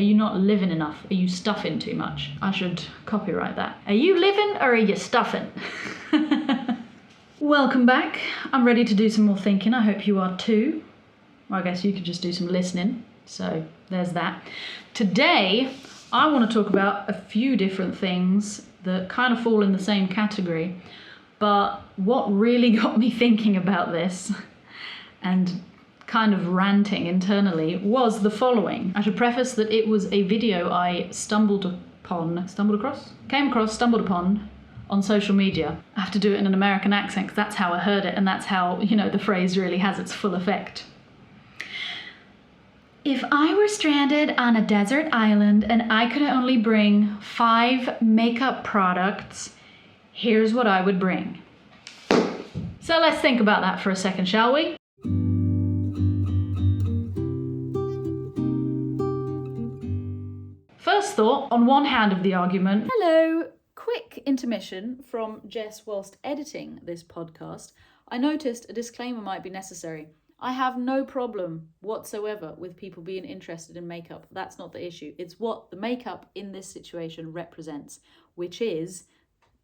Are you not living enough? Are you stuffing too much? I should copyright that. Are you living or are you stuffing? Welcome back. I'm ready to do some more thinking. I hope you are too. Well, I guess you could just do some listening. So there's that. Today, I want to talk about a few different things that kind of fall in the same category. But what really got me thinking about this and kind of ranting internally was the following. I should preface that it was a video I stumbled upon on social media. I have to do it in an American accent because that's how I heard it and that's how, the phrase really has its full effect. If I were stranded on a desert island and I could only bring 5 makeup products, here's what I would bring. So let's think about that for a second, shall we? First thought, on one hand of the argument, hello, quick intermission from Jess whilst editing this podcast. I noticed a disclaimer might be necessary. I have no problem whatsoever with people being interested in makeup. That's not the issue. It's what the makeup in this situation represents, which is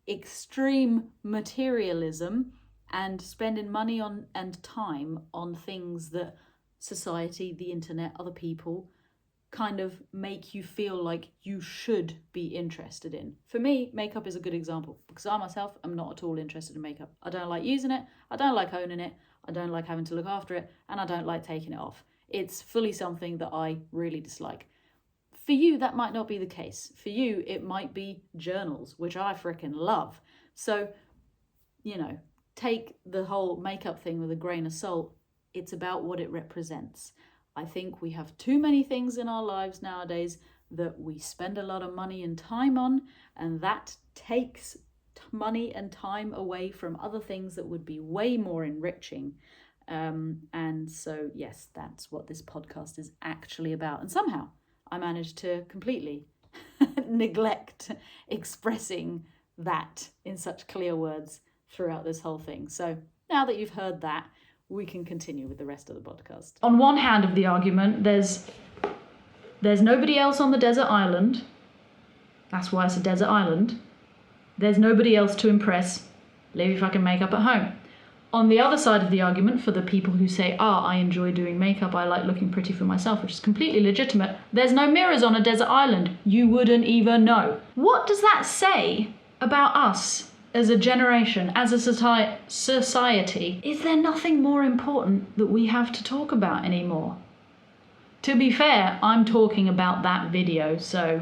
extreme materialism and spending money on and time on things that society, the internet, other people kind of make you feel like you should be interested in. For me, makeup is a good example because I myself am not at all interested in makeup. I don't like using it. I don't like owning it. I don't like having to look after it, and I don't like taking it off. It's fully something that I really dislike. For you, that might not be the case. For you, it might be journals, which I freaking love. So, take the whole makeup thing with a grain of salt. It's about what it represents. I think we have too many things in our lives nowadays that we spend a lot of money and time on, and that takes money and time away from other things that would be way more enriching. And so, yes, that's what this podcast is actually about. And somehow I managed to completely neglect expressing that in such clear words throughout this whole thing. So now that you've heard that, we can continue with the rest of the podcast. On one hand of the argument, there's nobody else on the desert island. That's why it's a desert island. There's nobody else to impress. Leave your fucking makeup at home. On the other side of the argument, for the people who say, I enjoy doing makeup, I like looking pretty for myself, which is completely legitimate, there's no mirrors on a desert island. You wouldn't even know. What does that say about us as a generation, as a society? Is there nothing more important that we have to talk about anymore? To be fair, I'm talking about that video, so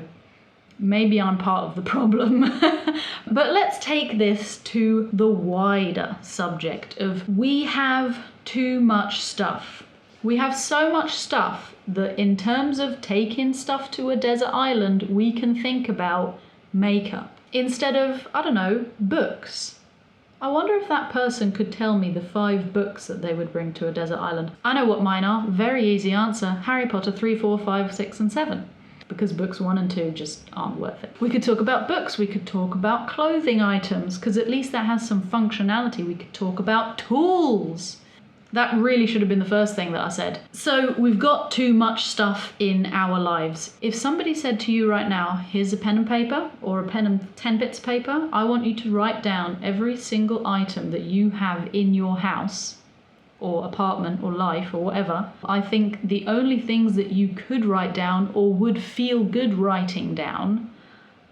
maybe I'm part of the problem. But let's take this to the wider subject of we have too much stuff. We have so much stuff that in terms of taking stuff to a desert island, we can think about makeup instead of, books. I wonder if that person could tell me the 5 books that they would bring to a desert island. I know what mine are. Very easy answer. Harry Potter 3, 4, 5, 6 and 7. Because books 1 and 2 just aren't worth it. We could talk about books, we could talk about clothing items, because at least that has some functionality. We could talk about tools. That really should have been the first thing that I said. So we've got too much stuff in our lives. If somebody said to you right now, here's a pen and paper or a pen and 10 bits of paper, I want you to write down every single item that you have in your house or apartment or life or whatever, I think the only things that you could write down or would feel good writing down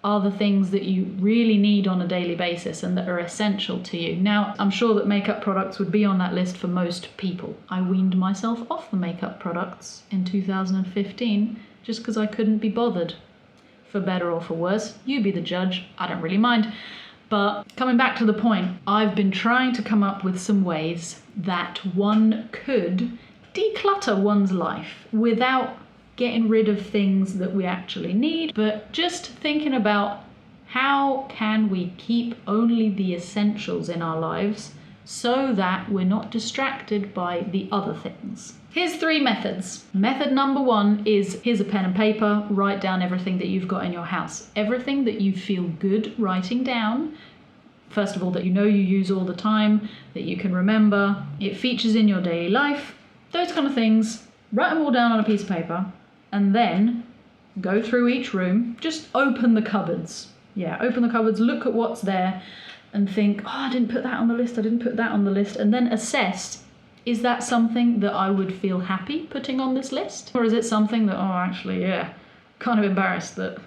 are the things that you really need on a daily basis and that are essential to you. Now, I'm sure that makeup products would be on that list for most people. I weaned myself off the makeup products in 2015 just because I couldn't be bothered. For better or for worse, you be the judge, I don't really mind. But coming back to the point, I've been trying to come up with some ways that one could declutter one's life without getting rid of things that we actually need, but just thinking about how can we keep only the essentials in our lives so that we're not distracted by the other things. Here's 3 methods. Method number 1 is, here's a pen and paper, write down everything that you've got in your house. Everything that you feel good writing down. First of all, that you know you use all the time, that you can remember, it features in your daily life, those kind of things. Write them all down on a piece of paper, and then go through each room, just open the cupboards. Yeah, open the cupboards, look at what's there and think, oh, I didn't put that on the list, I didn't put that on the list. And then assess, is that something that I would feel happy putting on this list? Or is it something that, oh, actually, yeah, kind of embarrassed that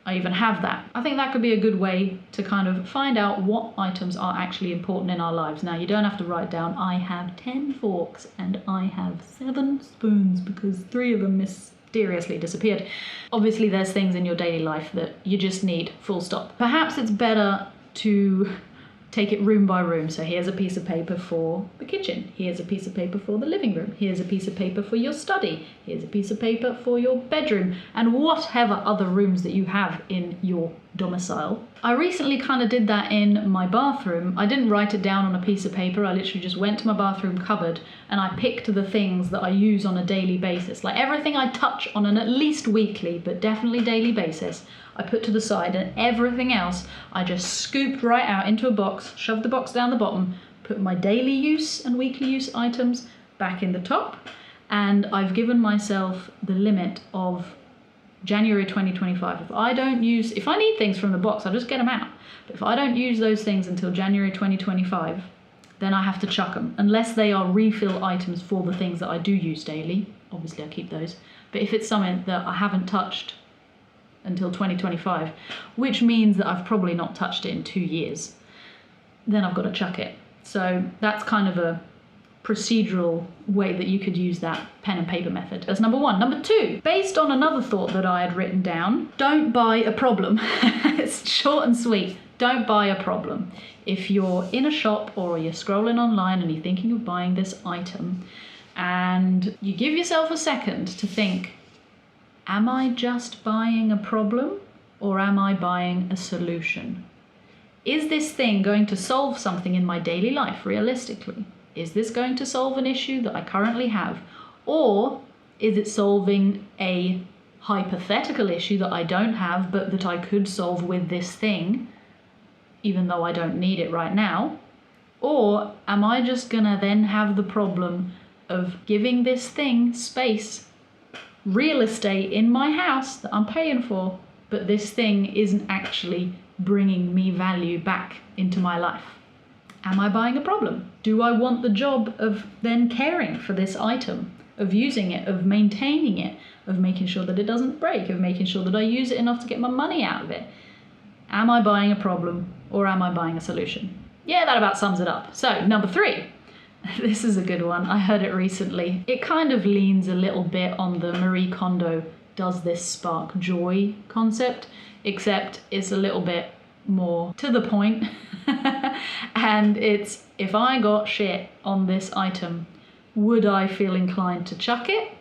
I even have that? I think that could be a good way to kind of find out what items are actually important in our lives. Now, you don't have to write down, I have 10 forks and I have 7 spoons because 3 of them mysteriously disappeared. Obviously, there's things in your daily life that you just need, full stop. Perhaps it's better to take it room by room. So here's a piece of paper for the kitchen. Here's a piece of paper for the living room. Here's a piece of paper for your study. Here's a piece of paper for your bedroom, and whatever other rooms that you have in your domicile. I recently kind of did that in my bathroom. I didn't write it down on a piece of paper. I literally just went to my bathroom cupboard and I picked the things that I use on a daily basis. Like everything I touch on an at least weekly, but definitely daily basis, I put to the side, and everything else I just scooped right out into a box, shoved the box down the bottom, put my daily use and weekly use items back in the top, and I've given myself the limit of January 2025. If I need things from the box, I'll just get them out. But if I don't use those things until January 2025, then I have to chuck them, unless they are refill items for the things that I do use daily. Obviously I keep those. But if it's something that I haven't touched until 2025, which means that I've probably not touched it in 2 years, then I've got to chuck it. So that's kind of a procedural way that you could use that pen and paper method. That's number 1. Number 2, based on another thought that I had written down, don't buy a problem. It's short and sweet. Don't buy a problem. If you're in a shop or you're scrolling online and you're thinking of buying this item, and you give yourself a second to think, am I just buying a problem or am I buying a solution? Is this thing going to solve something in my daily life realistically? Is this going to solve an issue that I currently have? Or is it solving a hypothetical issue that I don't have but that I could solve with this thing, even though I don't need it right now? Or am I just gonna then have the problem of giving this thing space, real estate in my house that I'm paying for, but this thing isn't actually bringing me value back into my life? Am I buying a problem? Do I want the job of then caring for this item, of using it, of maintaining it, of making sure that it doesn't break, of making sure that I use it enough to get my money out of it? Am I buying a problem or am I buying a solution? Yeah, that about sums it up. So, number 3. This is a good one. I heard it recently. It kind of leans a little bit on the Marie Kondo, does this spark joy concept, except it's a little bit more to the point. And it's, if I got shit on this item, would I feel inclined to chuck it?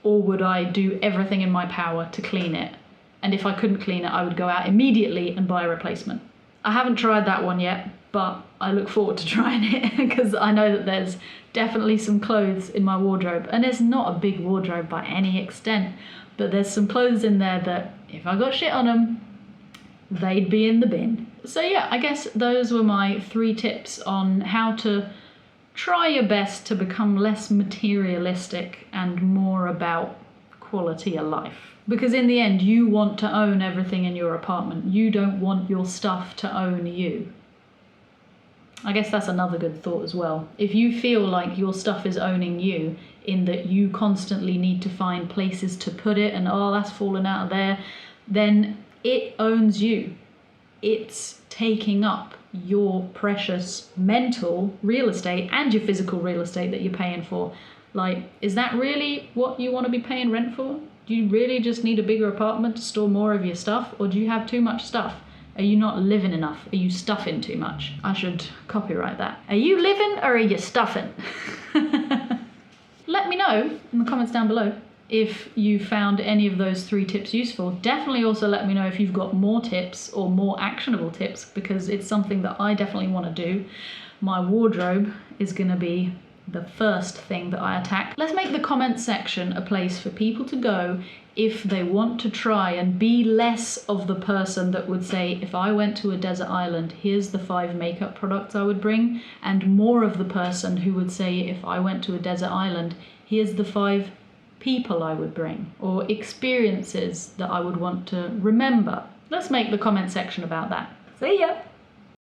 Or would I do everything in my power to clean it? And if I couldn't clean it, I would go out immediately and buy a replacement. I haven't tried that one yet, but I look forward to trying it because I know that there's definitely some clothes in my wardrobe, and it's not a big wardrobe by any extent, but there's some clothes in there that if I got shit on them, they'd be in the bin. So yeah, I guess those were my 3 tips on how to try your best to become less materialistic and more about quality of life. Because in the end, you want to own everything in your apartment. You don't want your stuff to own you. I guess that's another good thought as well. If you feel like your stuff is owning you, in that you constantly need to find places to put it and, oh, that's fallen out of there, then it owns you. It's taking up your precious mental real estate and your physical real estate that you're paying for. Like, is that really what you want to be paying rent for? Do you really just need a bigger apartment to store more of your stuff? Or do you have too much stuff? Are you not living enough? Are you stuffing too much? I should copyright that. Are you living or are you stuffing? Let me know in the comments down below if you found any of those 3 tips useful. Definitely also let me know if you've got more tips or more actionable tips, because it's something that I definitely want to do. My wardrobe is going to be the first thing that I attack. Let's make the comment section a place for people to go if they want to try and be less of the person that would say, if I went to a desert island, here's the 5 makeup products I would bring, and more of the person who would say, if I went to a desert island, here's the 5 people I would bring, or experiences that I would want to remember? Let's make the comment section about that. See ya!